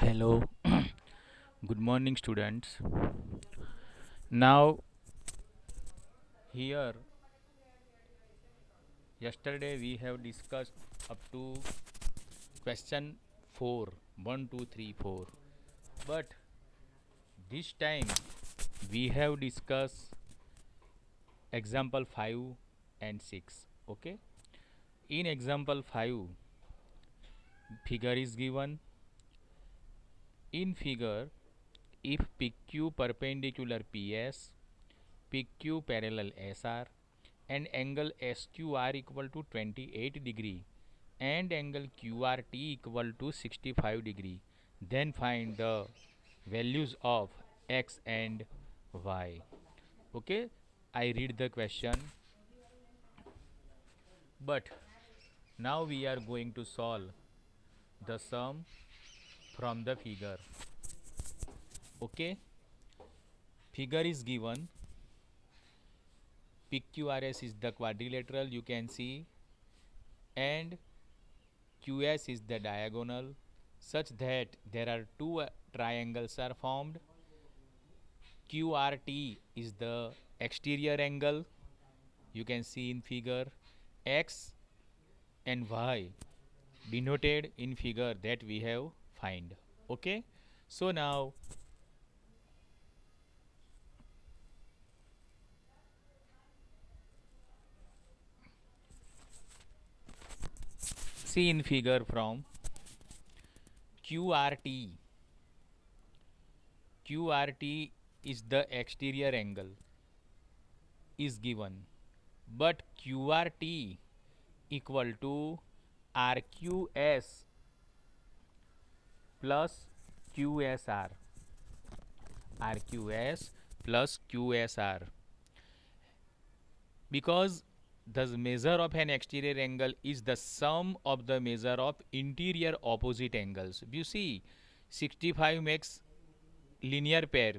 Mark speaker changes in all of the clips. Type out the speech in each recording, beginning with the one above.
Speaker 1: Hello, good morning, students. Now, here, yesterday we have discussed up to question 4 1, 2, 3, 4. But this time we have discussed example 5 and 6. Okay, in example 5, figure is given. In figure, if PQ perpendicular PS, PQ parallel SR, and angle SQR equal to 28 degree and angle QRT equal to 65 degree, then find the values of x and y. Okay, I read the question, but now we are going to solve the sum from the figure. Okay, figure is given. PQRS is the quadrilateral, you can see, and QS is the diagonal, such that there are two triangles are formed. QRT is the exterior angle, you can see in figure. X and Y denoted in figure that we have find. Okay, so now see in figure from QRT. QRT is the exterior angle is given, but QRT equal to RQS plus QSR. RQS plus QSR, because the measure of an exterior angle is the sum of the measure of interior opposite angles. You see, 65 makes linear pair,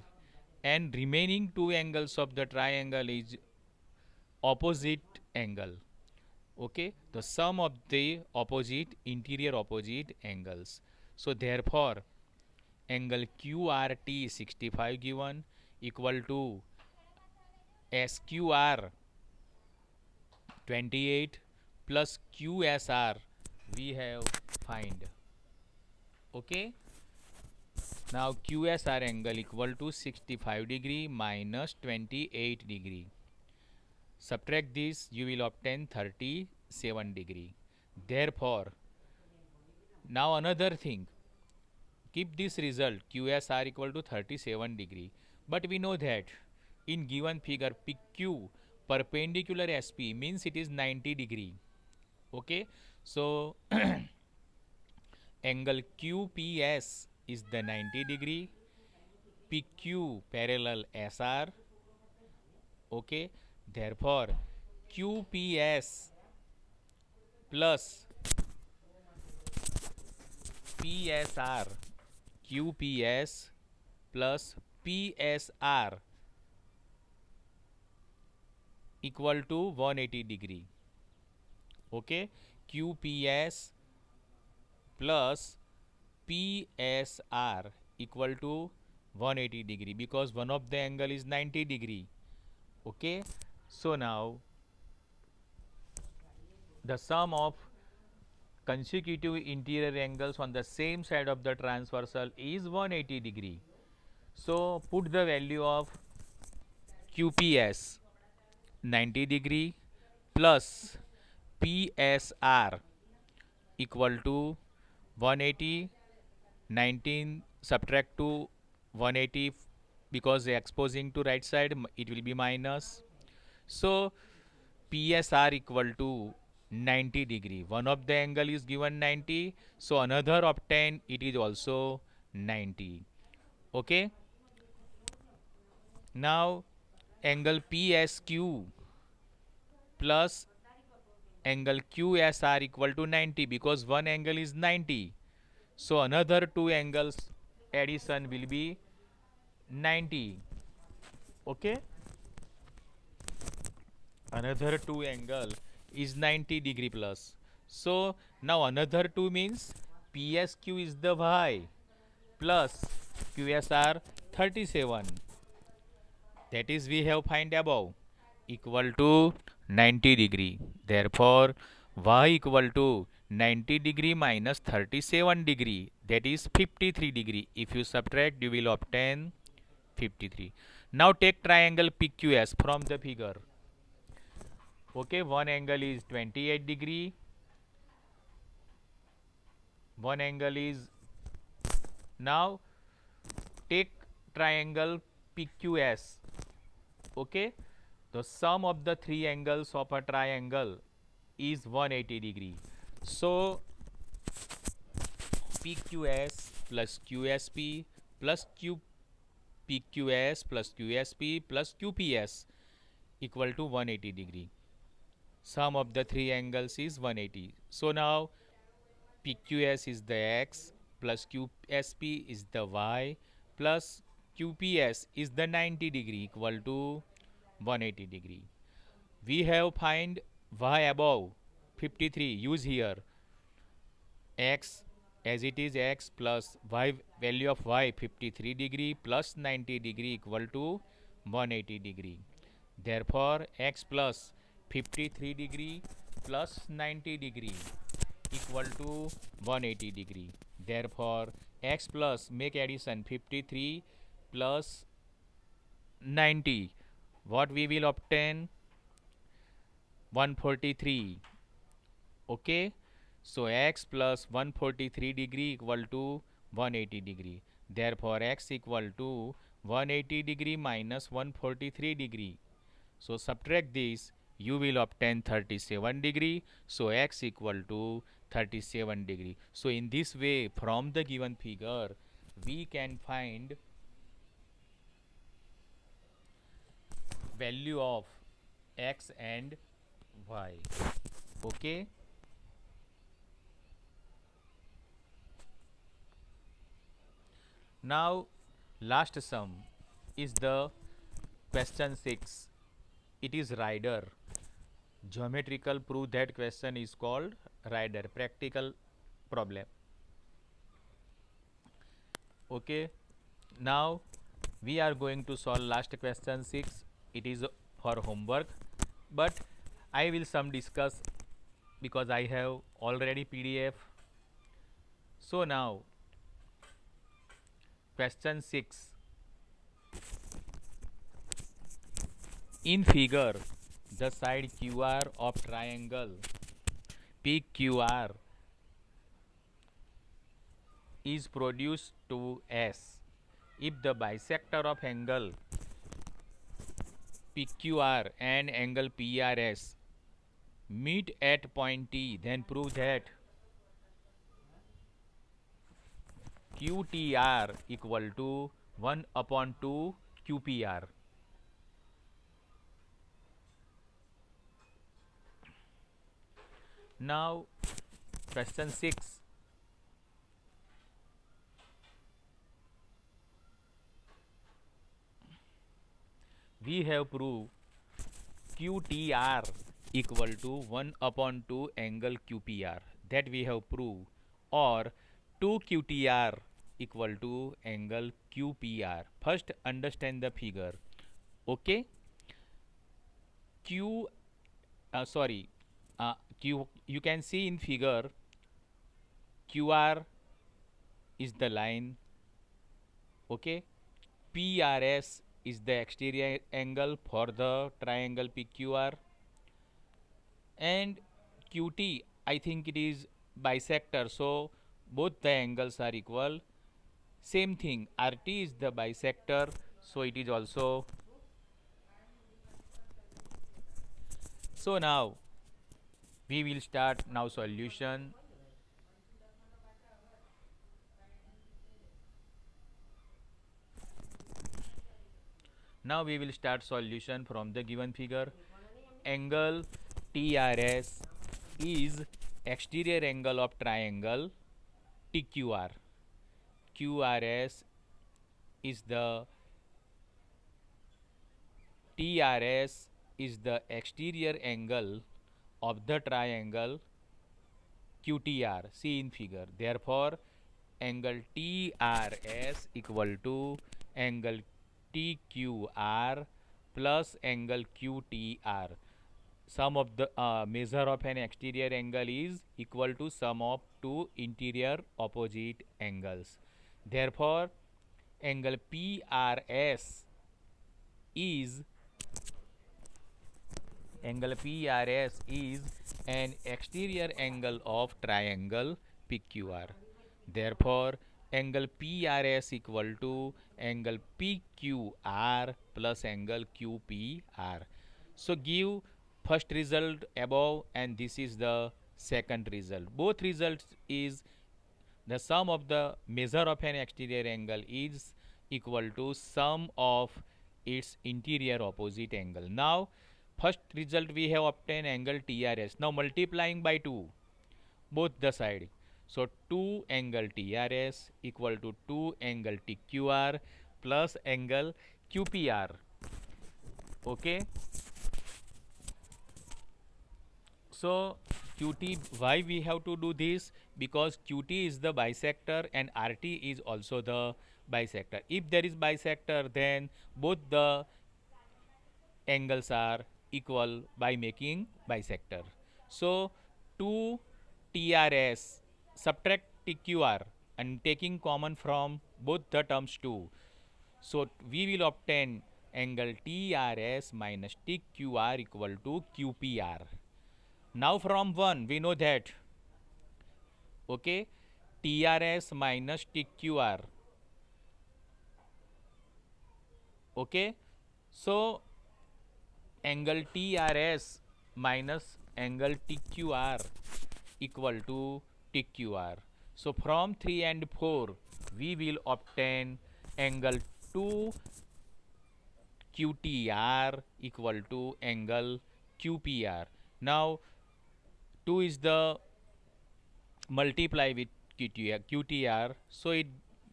Speaker 1: and remaining two angles of the triangle is opposite angle. Okay, the sum of the opposite interior opposite angles. So therefore, angle QRT 65 given equal to SQR 28 plus QSR we have find. Okay, now QSR angle equal to 65 degree minus 28 degree. Subtract this, you will obtain 37 degree. Therefore, now another thing, keep this result QSR equal to 37 degree, but we know that in given figure PQ perpendicular SP means it is 90 degree. Okay, so angle QPS is the 90 degree, PQ parallel SR. Okay, therefore QPS plus PSR, QPS plus PSR equal to 180 degree. Okay, QPS plus PSR equal to 180 degree, because one of the angle is 90 degree. Okay, so now the sum of consecutive interior angles on the same side of the transversal is 180 degree. So put the value of QPS 90 degree plus PSR equal to 180. 19 subtract to 180, because exposing to right side it will be minus. So PSR equal to 90 degree. One of the angle is given 90, so another obtained it is also 90. Okay, now angle PSQ plus angle QSR equal to 90, because one angle is 90, so another two angles addition will be 90. Okay, another two angle is 90 degree plus. So now another two means PSQ is the y, plus QSR 37. That is we have find above equal to 90 degree. Therefore y equal to 90 degree minus 37 degree, that is 53 degree. If you subtract, you will obtain 53. Now take triangle PQS from the figure. Okay, one angle is 28 degree, one angle is. Now take triangle PQS. Okay, the sum of the three angles of a triangle is 180 degree. So PQS plus QSP plus PQS plus QSP plus QPS equal to 180 degree. Sum of the three angles is 180. So now PQS is the X plus QSP is the Y plus QPS is the 90 degree equal to 180 degree. We have find Y above 53. Use here X as it is X plus Y, value of Y 53 degree plus 90 degree equal to 180 degree. Therefore X plus 53 degree plus 90 degree equal to 180 degree. Therefore X plus, make addition, 53 plus 90, what we will obtain? 143. Okay, so X plus 143 degree equal to 180 degree. Therefore X equal to 180 degree minus 143 degree. So subtract this, you will obtain 37 degree. So X equal to 37 degree. So in this way, from the given figure, we can find value of X and Y. Okay. Now last sum is the question 6. It is rider. Geometrical proof. That question is called rider, practical problem. Okay, now we are going to solve last question 6. It is for homework, but I will some discuss because I have already PDF. So now question 6. In figure, the side QR of triangle PQR is produced to S if the bisector of angle PQR and angle PRS meet at point T, then prove that QTR equal to 1 upon 2 QPR. Now question 6. We have proved QTR equal to 1 upon 2 angle QPR, that we have proved, or 2 QTR equal to angle QPR. First understand the figure. Okay, Q you can see in figure QR is the line. Okay, PRS is the exterior angle for the triangle PQR, and QT, I think it is bisector, so both the angles are equal. Same thing, RT is the bisector, so it is also. So now we will start now solution. Now we will start solution from the given figure. Angle TRS is exterior angle of triangle TQR. QRS is the TRS is the exterior angle of the triangle QTR. See in figure. Therefore, angle TRS equal to angle TQR plus angle QTR. Sum of the measure of an exterior angle is equal to sum of two interior opposite angles. Therefore, angle PRS is an exterior angle of triangle PQR. Therefore, angle PRS equal to angle PQR plus angle QPR. So give first result above and this is the second result. Both results is the sum of the measure of an exterior angle is equal to sum of its interior opposite angle. Now first result we have obtained angle TRS. Now multiplying by 2 both the side. So 2 angle TRS equal to 2 angle TQR plus angle QPR. Okay. So QT, why we have to do this? Because QT is the bisector and RT is also the bisector. If there is bisector, then both the angles are equal by making bisector. So 2 TRS subtract TQR and taking common from both the terms 2. So we will obtain angle TRS minus TQR equal to QPR. Now from 1 we know that, okay, TRS minus TQR. Okay, so angle TRS minus angle TQR equal to TQR. So from 3 and 4 we will obtain angle 2 QTR equal to angle QPR. Now 2 is the multiply with QTR, so it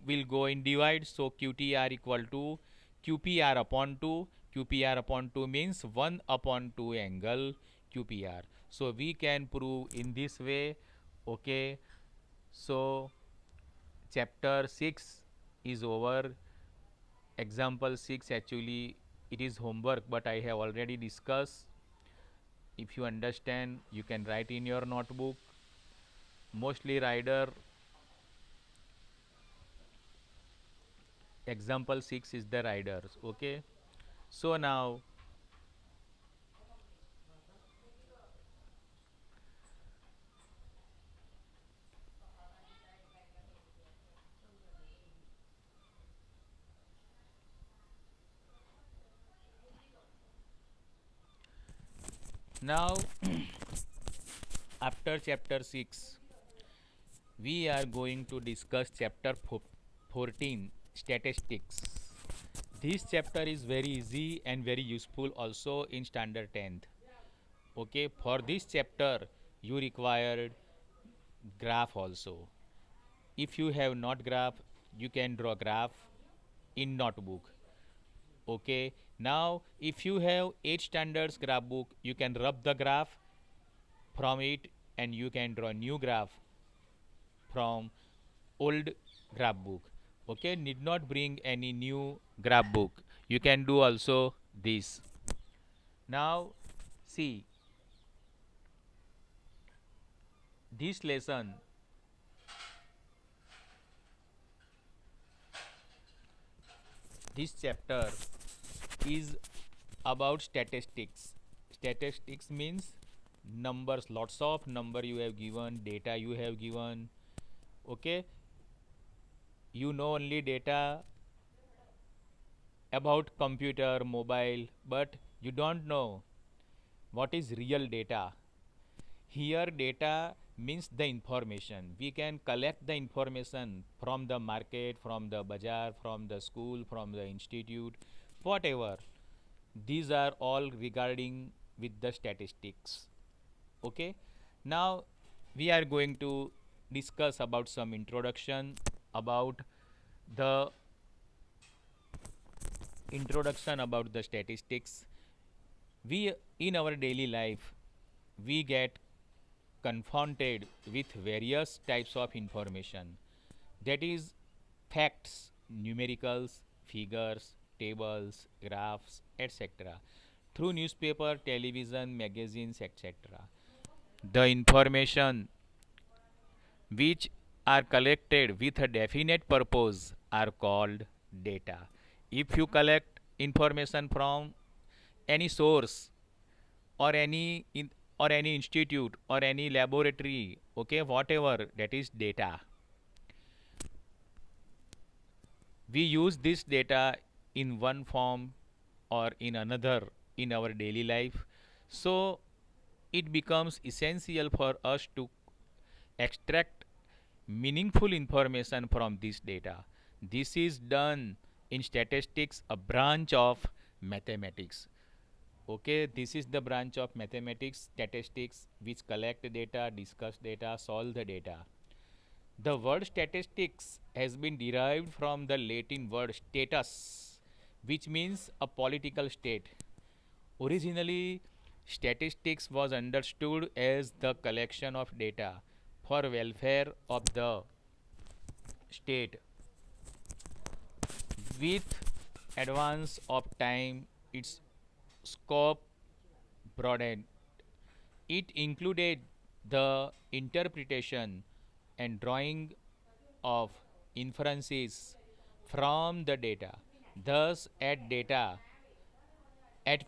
Speaker 1: will go in divide. So QTR equal to QPR upon 2. QPR upon 2 means 1 upon 2 angle QPR. So we can prove in this way. Okay, so chapter 6 is over. Example 6 actually it is homework, but I have already discussed. If you understand, you can write in your notebook. Mostly rider example 6 is the riders. Okay, so now after chapter 6 we are going to discuss chapter 14 statistics. This chapter is very easy and very useful also in standard 10th. Okay, for this chapter you required graph also. If you have not graph, you can draw graph in notebook. Okay, now if you have 8 standards graph book, you can rub the graph from it and you can draw new graph from old graph book. Okay, need not bring any new graph book. You can do also this. Now see, this lesson this chapter is about statistics. Statistics means numbers, lots of number you have given, data you have given. Okay, you know only data about computer, mobile, but you don't know what is real data. Here data means the information. We can collect the information from the market, from the bazaar, from the school, from the institute, whatever. These are all regarding with the statistics. Okay, now we are going to discuss about some introduction about the statistics. We in our daily life we get confronted with various types of information. that is facts, numericals, figures, tables, graphs, etc. through newspaper, television, magazines, etc. The information which are collected with a definite purpose are called data. If you collect information from any source or any institute or any laboratory, okay, whatever, that is data. We use this data in one form or in another in our daily life. So it becomes essential for us to extract meaningful information from this data. This is done in statistics, a branch of mathematics. Okay, this is the branch of mathematics, statistics, which collect data, discuss data, solve the data. The word statistics has been derived from the Latin word status, which means a political state. Originally, statistics was understood as the collection of data for welfare of the state. With advance of time, its scope broadened. It included the interpretation and drawing of inferences from the data. Thus, at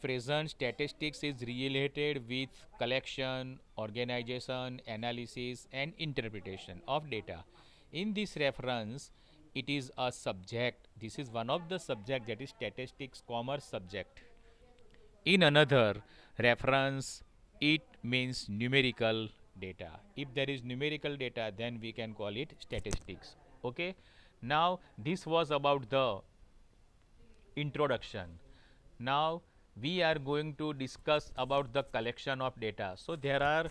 Speaker 1: present, statistics is related with collection, organization, analysis, and interpretation of data. In this reference, it is a subject. This is one of the subject, that is statistics commerce subject. In another reference, it means numerical data. If there is numerical data, then we can call it statistics. Okay. Now this was about the introduction. Now we are going to discuss about the collection of data. So there are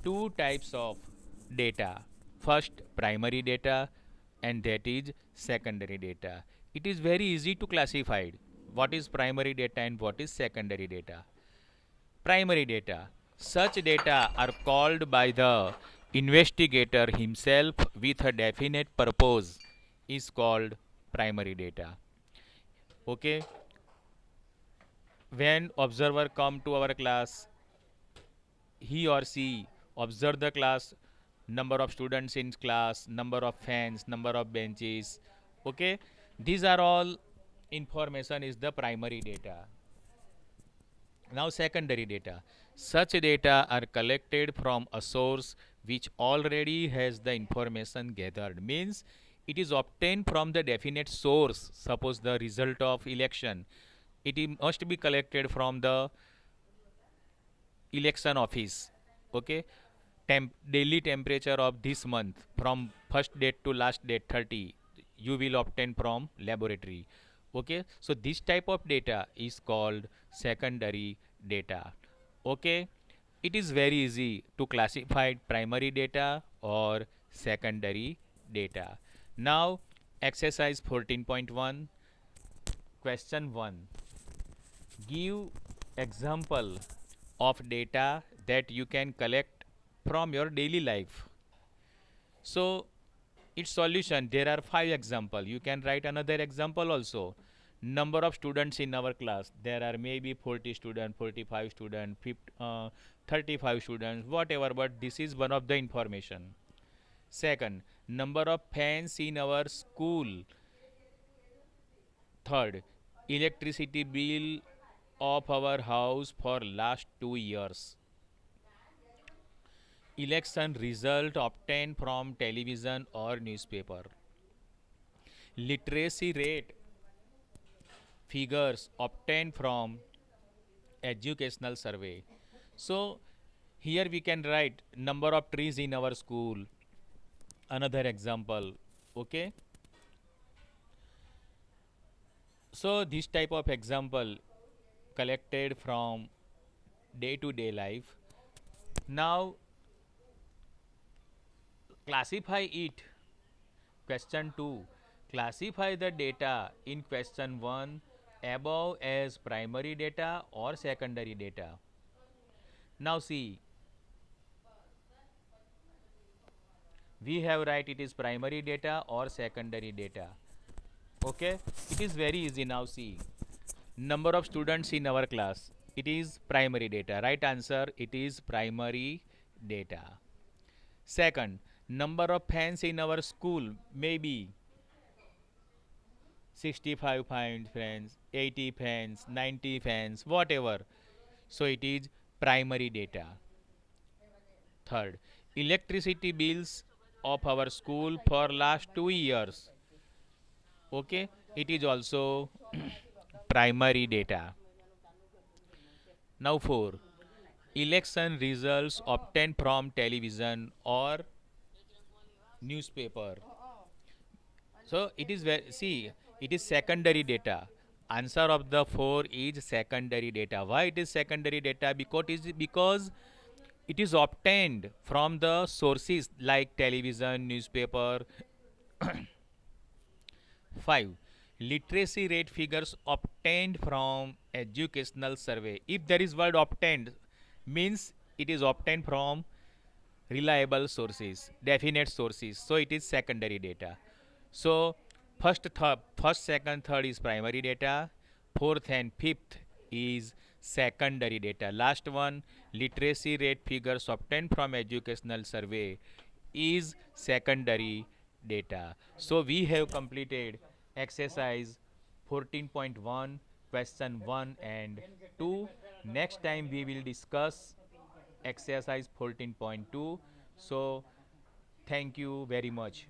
Speaker 1: two types of data. First, primary data, and that is secondary data. It is very easy to classify what is primary data and what is secondary data. Primary data. Such data are called by the investigator himself with a definite purpose is called primary data. Okay. When observer come to our class, he or she observe the class, number of students in class, number of fans, number of benches. Okay. These are all information is the primary data. Now secondary data. Such data are collected from a source which already has the information gathered. Means it is obtained from the definite source. Suppose the result of election. Must be collected from the election office. Okay. Daily temperature of this month from first date to last date 30 you will obtain from laboratory. Okay, so this type of data is called secondary data. Okay, it is very easy to classify primary data or secondary data. Now exercise 14.1, question 1, give example of data that you can collect from your daily life. So its solution, there are 5 examples. You can write another example also. Number of students in our class, there are maybe 40 students, 45 students, 35 students, whatever, but this is one of the information. Second, number of fans in our school. Third, electricity bill of our house for last 2 years. Election result obtained from television or newspaper. Literacy rate figures obtained from educational survey. So here we can write number of trees in our school. Another example. Okay. So this type of example collected from day to day life. Now classify it. Question 2. Classify the data in question 1 above as primary data or secondary data. Now see, we have write it is primary data or secondary data. Okay, it is very easy. Now see, number of students in our class, it is primary data. Right answer, it is primary data. Second, number of fans in our school, maybe 65 fans, 80 fans, 90 fans, whatever. So it is primary data. Third, electricity bills of our school for last 2 years. Okay, it is also primary data. Now four, election results obtained from television or newspaper. So it is see, it is secondary data. Answer of the four is secondary data. Why it is secondary data? Because it is obtained from the sources like television, newspaper. 5. Literacy rate figures obtained from educational survey. If there is word obtained, means it is obtained from reliable sources, definite sources. So it is secondary data. So first, second, third is primary data. Fourth and fifth is secondary data. Last one, literacy rate figures obtained from educational survey is secondary data. So we have completed exercise 14.1, question 1 and 2. Next time we will discuss exercise 14.2. So thank you very much.